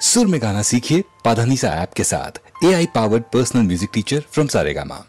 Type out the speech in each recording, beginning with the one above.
सुर में गाना सीखिए पाधानीसा ऐप के साथ। AI powered personal music teacher from Saregama.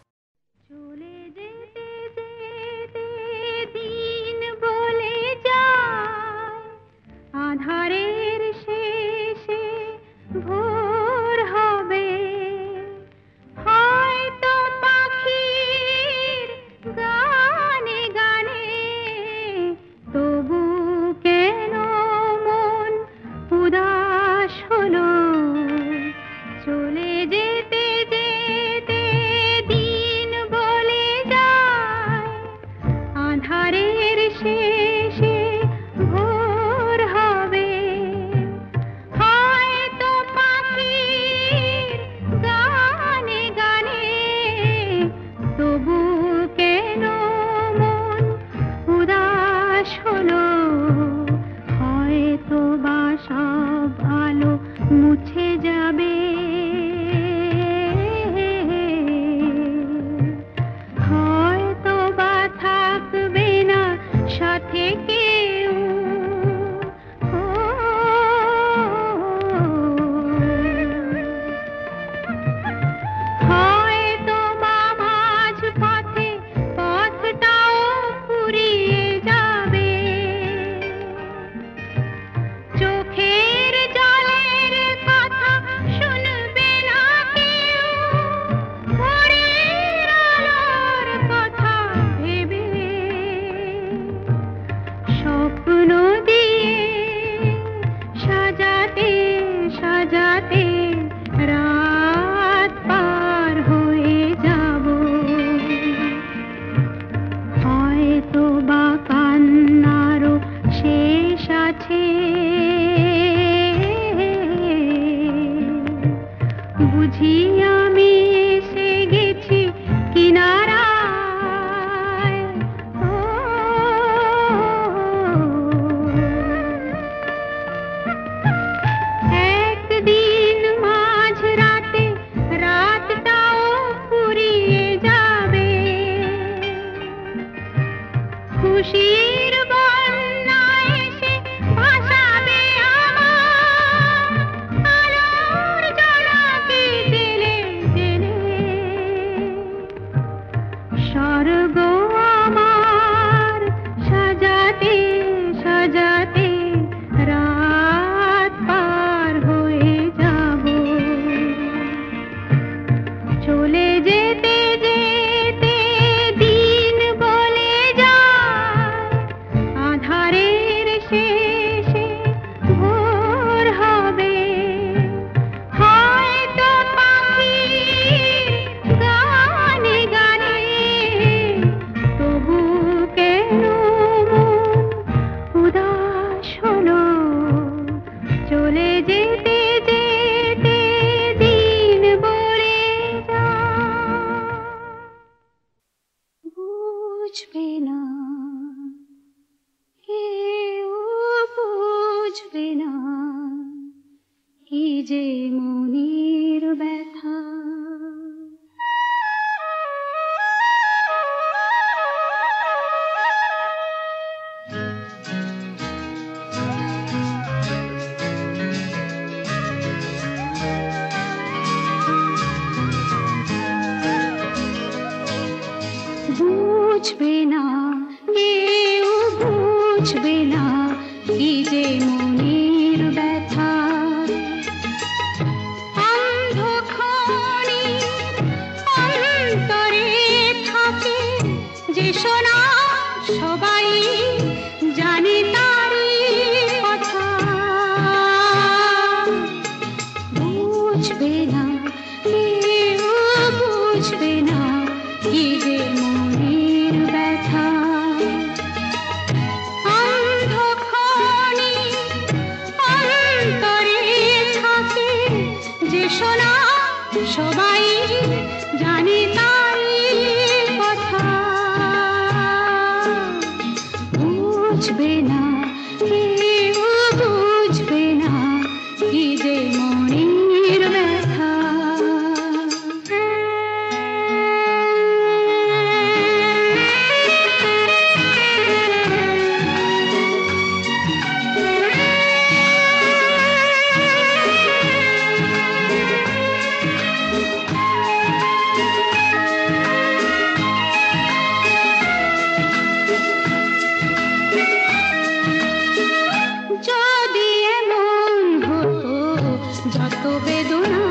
যত বেদনা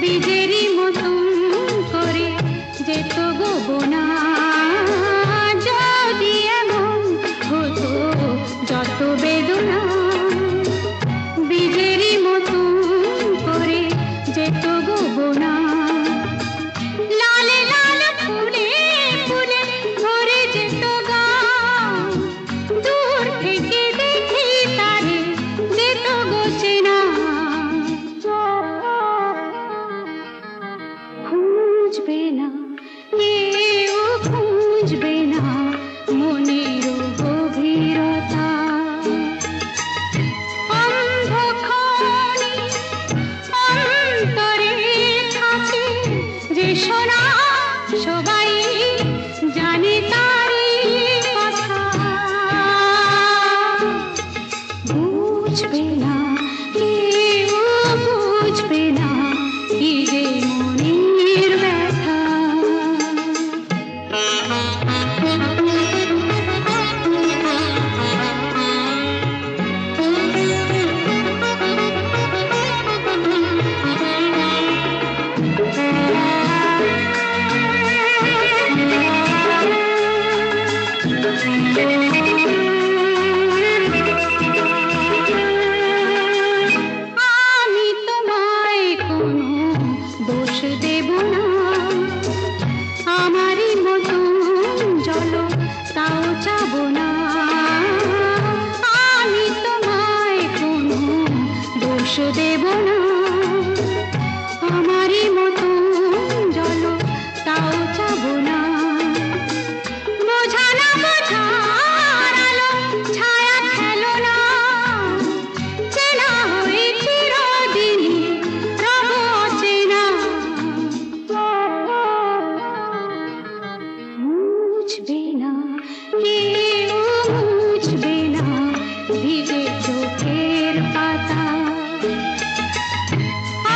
বীজেরই মতন করে যেত গো বোনা যদি এমন হতো যত বেদনা বীজেরই মতন করে যেত গো বোনা লালে লাল ফুলে ফুলে ভরে যেত গান দূর থেকে দেখি তারে যেত গো চেনা খুঁজবে না কেউ খুঁজবে না মনের গভীরতা অন্ধকারে অন্তরে থাকে যে সোনা সবাই জানে তারি কথা বুঝবে না কেউ বুঝবে না কি যে মনের ব্যথা আমি তোমায় কোনো দোষ দেব না আমারই মতন চলো তাও চাবো না আমি তোমায় কোনো দোষ দেব না আমারই মতন চলো তাও চাবো না বোঝা না বোঝার আলো ছায়া খেলো না চেনা হয়ে চিরদিনই রব অচেনা মুছবে না কেউ মুছবে না ভিজে চোখের পাতা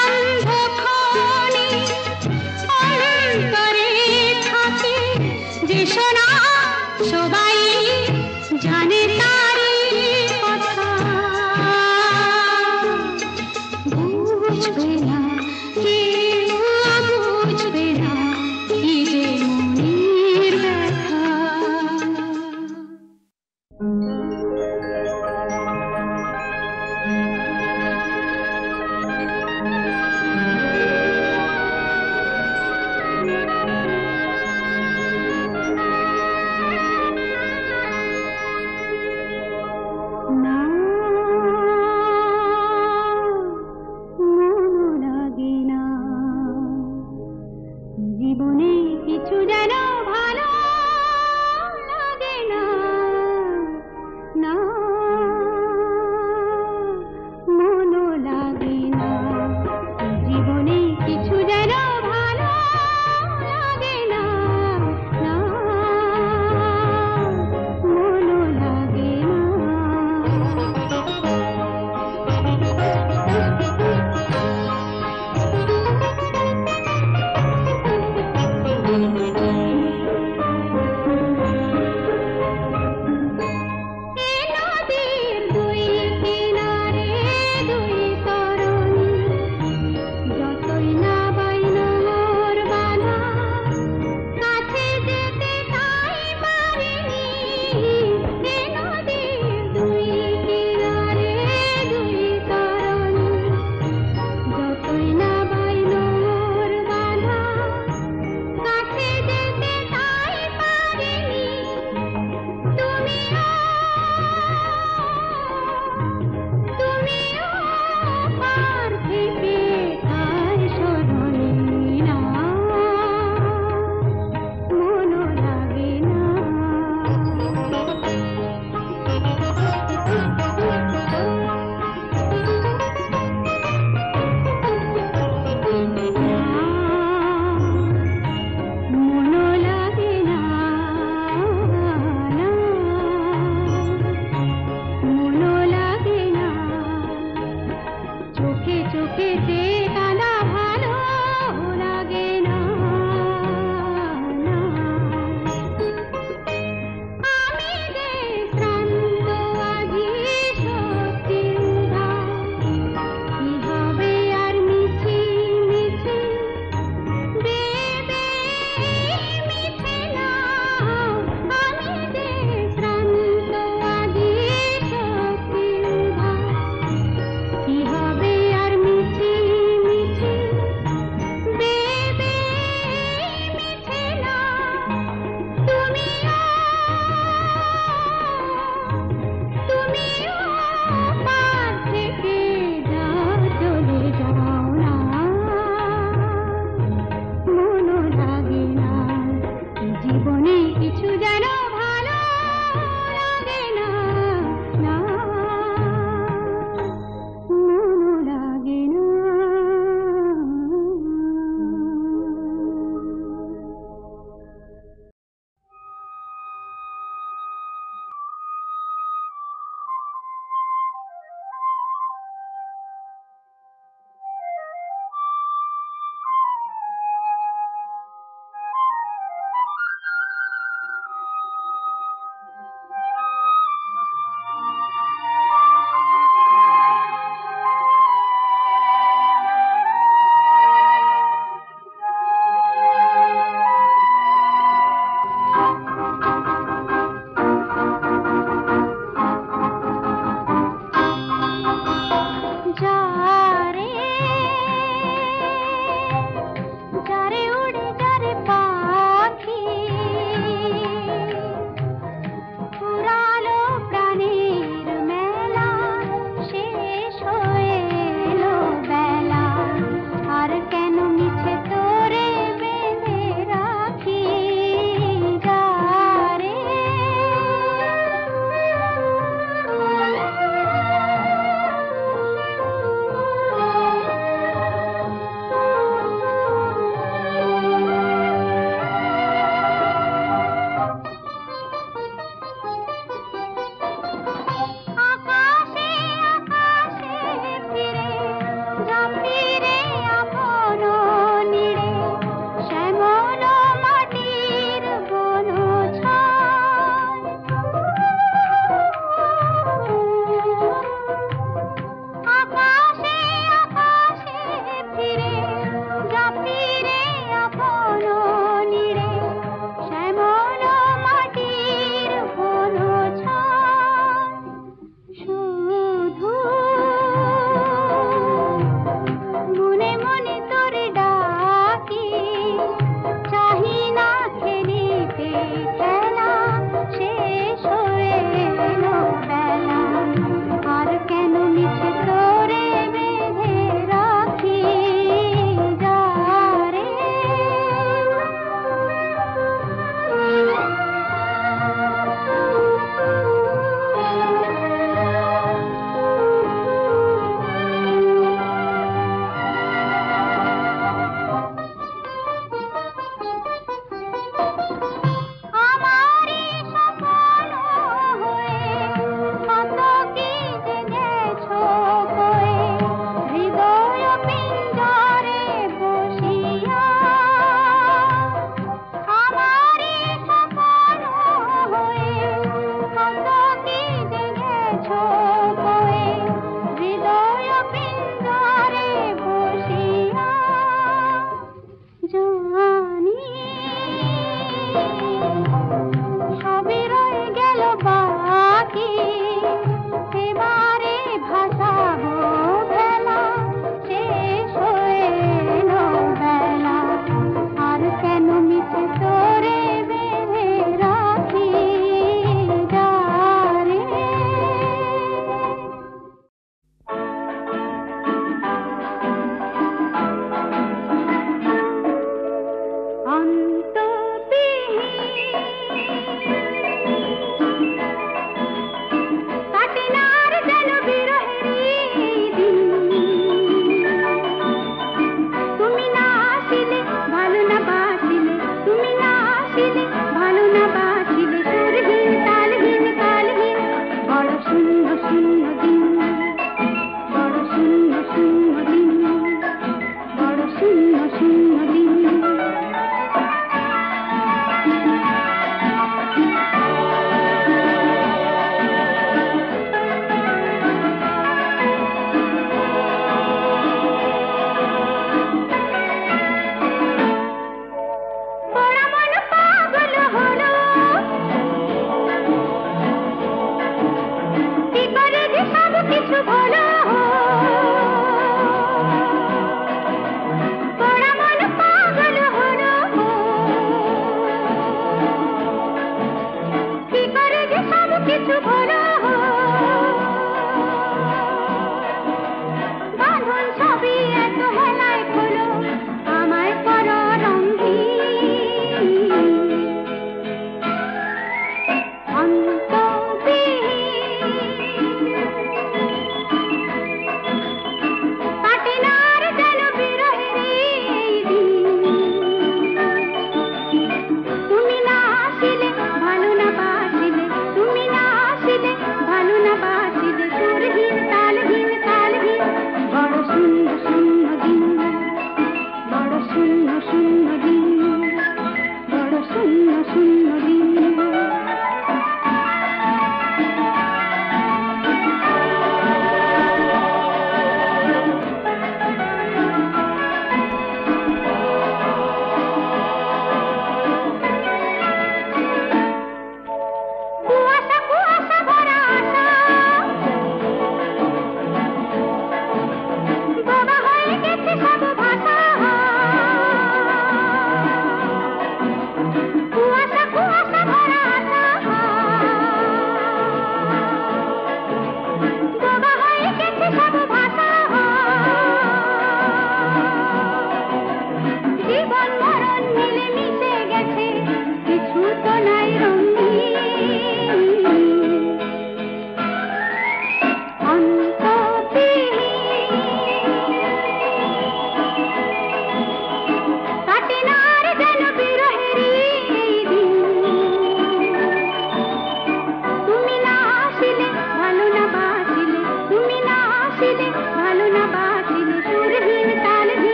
অন্ধকারে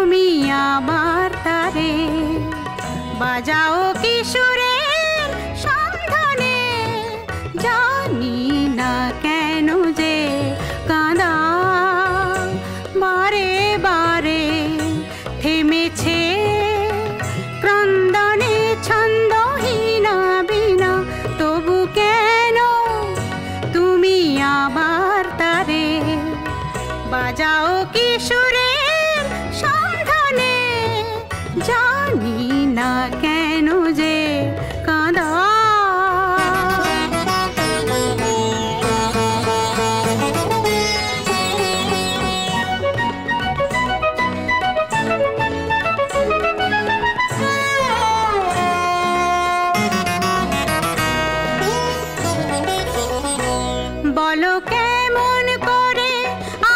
তুমি আবার তারে বাজাও কিশোরের সন্ধানে, জানি না কেন যে কাঁদা বারে বারে থেমেছে ক্রন্দনে ছন্দহীনা বিনা, তবু কেন তুমি আবার তারে বাজাও কিশোরের সন্ধানে, জানি না কেন যে কাঁদা। বলো কেমন করে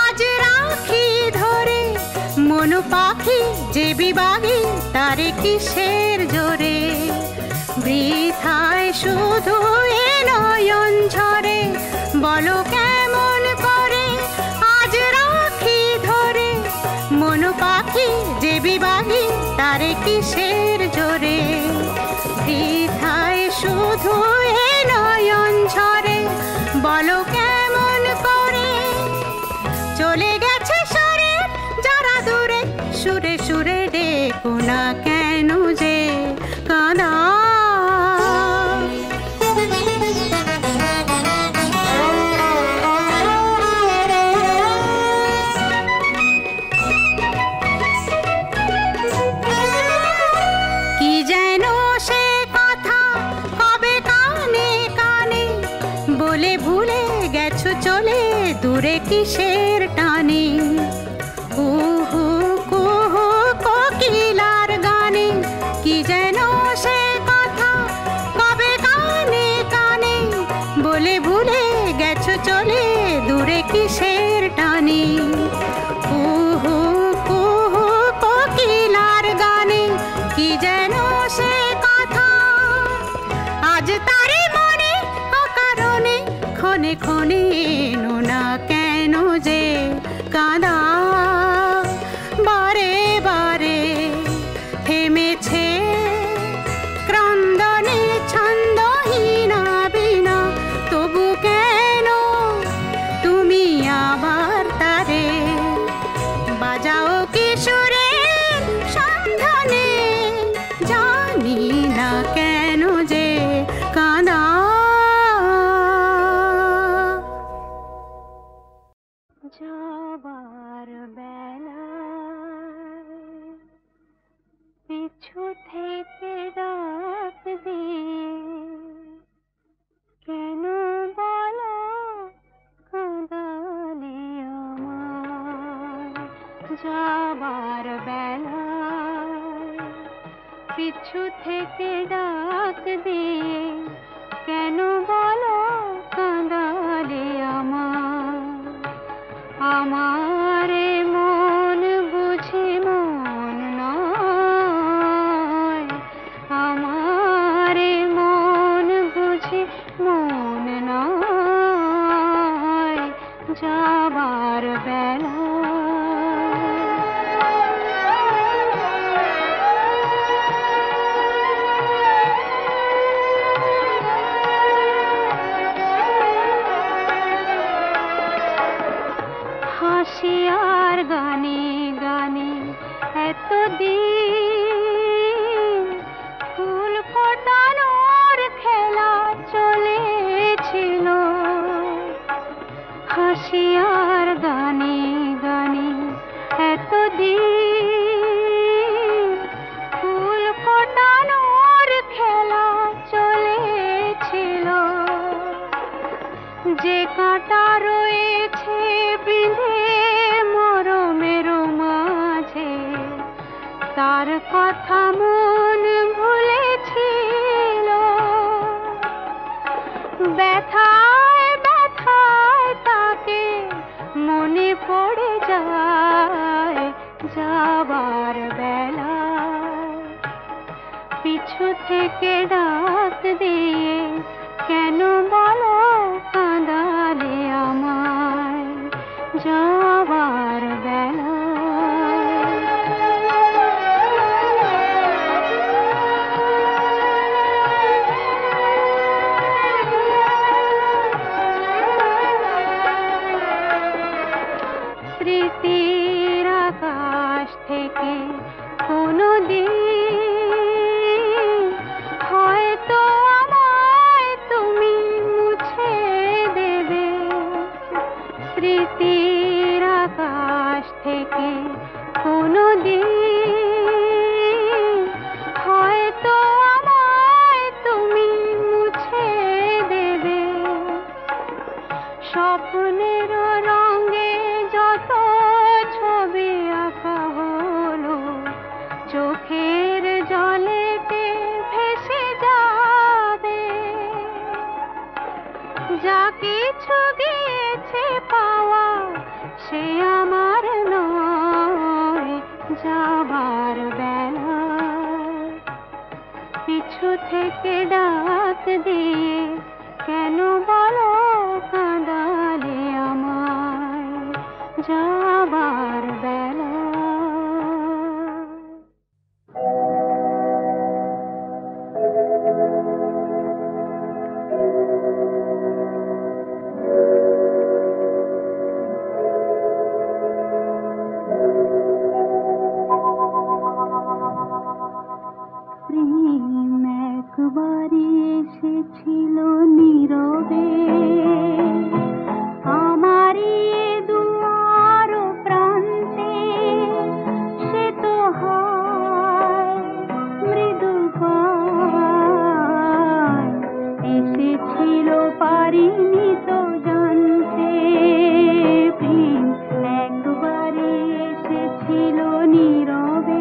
আজ রাখি ধরে মন পাখি যে বিবাগী তারে কিসের জোরে, বৃথায় শুধু এ নয়ন ঝরে। বলো কেমন করে আজ রাখি ধরে মন পাখি যে বিবাগী তারে কিসের জোরে, বৃথায় শুধু এ নয়ন ঝরে। বলো কেমন করে চলে গেছে সরে যারা দূরে, সুরে সুরে ডেকো না কেন যে কাঁদা। কি যেন সে কথা কবে কানে কানে বলে ভুলে গেছো চলে দূরে কিসের টানে, কুহু কুহু কোকিলার গানে। কি যেন সে কথা কবে কানে কানে বলে ভুলে গেছো চলে দূরে কিসের টানে, কুহু কুহু কোকিলার গানে। কি যেন সে কথা আজ তারে মনে অকারণে ক্ষণে ক্ষণে এনো না কেন যে কাঁদা, বারে বারে থেমেছে ক্রন্দনে ছন্দহীনা বিনা, তবু কেন তুমি আবার তারে বাজাও কিশোরের সন্ধানে, জানি না কেন যে কাঁদা। যাবার বেলায় পিছু থেকে ডাক দিয়ে কেন বলো কাঁদালে আমার। যাবার বেলায় পিছু থেকে ডাক দিয়ে কেন বলো কাঁদালে আমার। আমারে মন বুঝি মন নয়, আমারে মন বুঝি মন নয়, যাবার বেলা হাসিয়ার গানে গানে এতদিন ফুল ফোটানোর খেলা চলেছিল। হাসিয়ার গানে গানে এতদিন ফুল ফোটানোর খেলা চলেছিল। যে কাঁটা রয়েছে বিঁধে মরমের মাঝে তার কথা মন ভুলেছিল। ব্যথায় ব্যথায় তাকে মনে পড়ে যায় যাবার বেলায় পিছু থেকে ডাক দিয়ে কেন বলো কাঁদালে আমায় যাবার বেলায়। থেকে কোনোদিন হয়তো আমায় তুমি মুছে দেবে স্মৃতির আকাশ থেকে কোনোদিন হয়তো আমায় তুমি মুছে দেবে স্বপ্নের রঙে যত ছবি আঁকা হলো চোখের জলেতে ভেসে যাবে যা কিছু গিয়েছে পাওয়া সে আমার নয় যাবার বেলা পিছু থেকে ডাক দিয়ে কেন বলো কাঁদালে আমায় যাবার বেলা প্রেম একবারই এসেছিল নীরবে আমারই দুয়ার প্রান্তে সে তো হয় মৃদু পায় এসেছিল পারিনি তো জানতে প্রেম একবারই এসেছিল নীরবে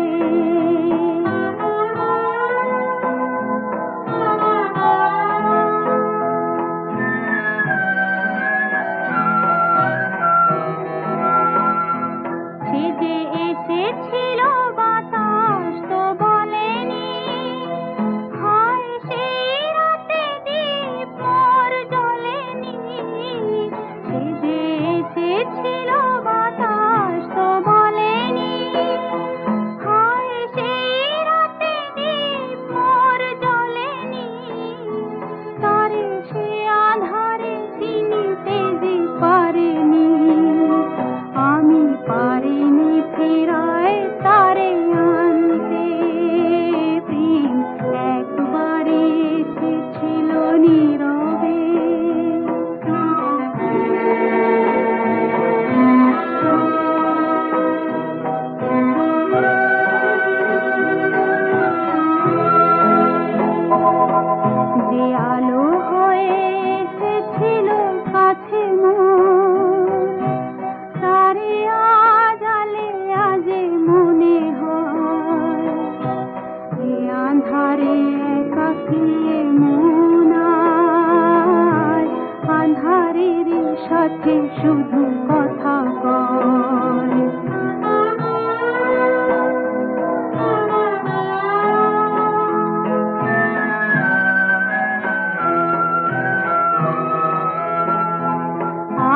সাথে শুধু কথা কয়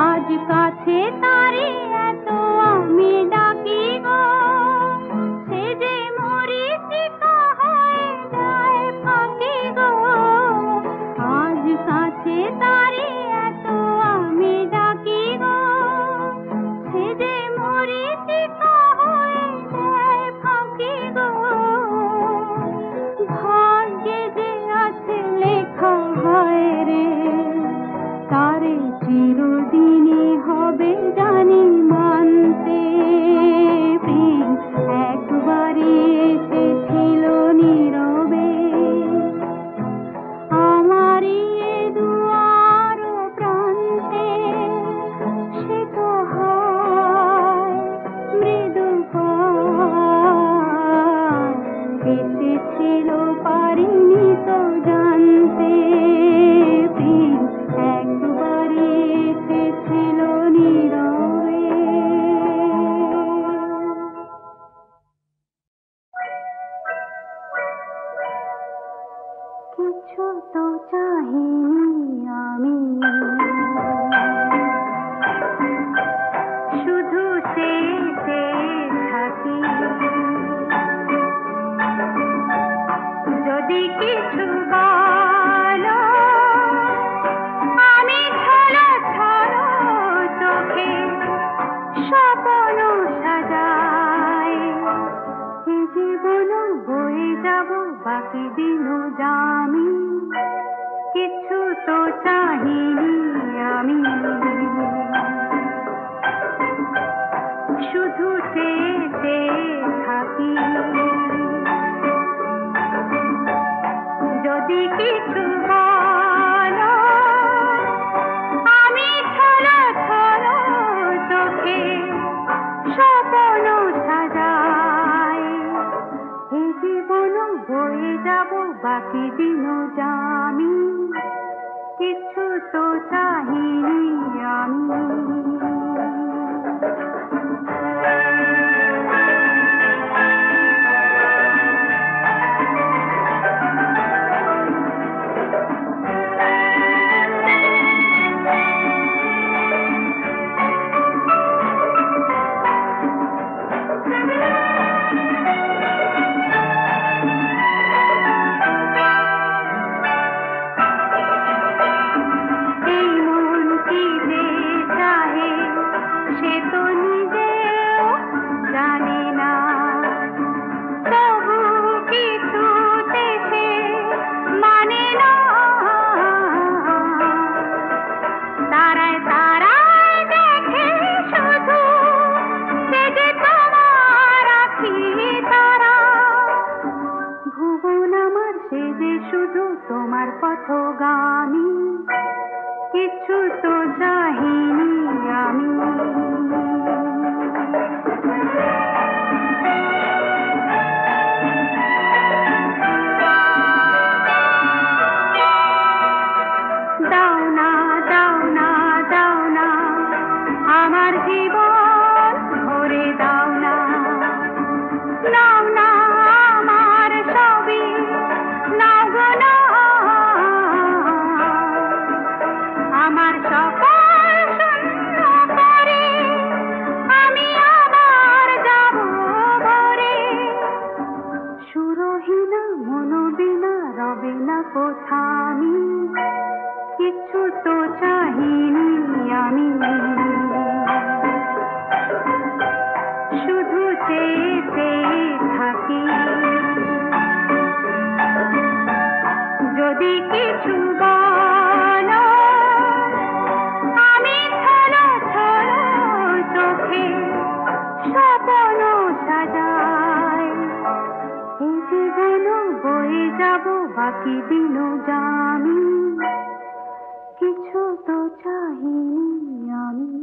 আজ কাছে তারে এত আমি ডাকি গো সে যে মরীচিকা হয়ে যায় ফাঁকি গো আজ কাছে তারে এত আমি ডাকি গো সে যে মরীচিকা হয়ে যায় ফাঁকি গো ভাগ্যে যে আছে লেখা হয় রে তারে চিরদিনই হবে জানি মানতে প্রেম একবারই এসেছিল নীরবে আমারই দুয়ার প্রান্তে সে তো হয় মৃদু পায় এসেছিল পারিনি তো জানতে প্রেম একবারই এসেছিল নীরবে কিছু তো চাহিনি আমি শুধু সে থাকি যদি কিছু বলো আমি ছলো ছলো চোখে স্বপ্ন সাজাই বাকি দিনও যামি কিছু তো চাহিনি আমি শুধু চেয়ে চেয়ে থাকি যদি কিছু বলো আমি ছলো ছলো চোখে স্বপ্ন সাজাই এই জীবন বয়ে যাব বাকি দিনও যামি কিছু তো চাহিনি আমি শুধু তোমার পথগামী কিছু তো চাহিনি আমি দাও না দাও না দাও না আমার জীবন ভরে দাও না নাও না আমার সবই নাও গো না আমার সকল শূন্য করে আমি আবার যাব ভরে সুরহীনা মনোবিনা রবে না কোথামি কিছু তো চাহিনি আমি শুধু চেয়ে চেয়ে থাকি যদি কিছু বলো আমি ছলো ছলো চোখে স্বপ্ন সাজাই এই জীবন বয়ে যাব বাকি দিনও যামি কিছু তো চাহিনি আমি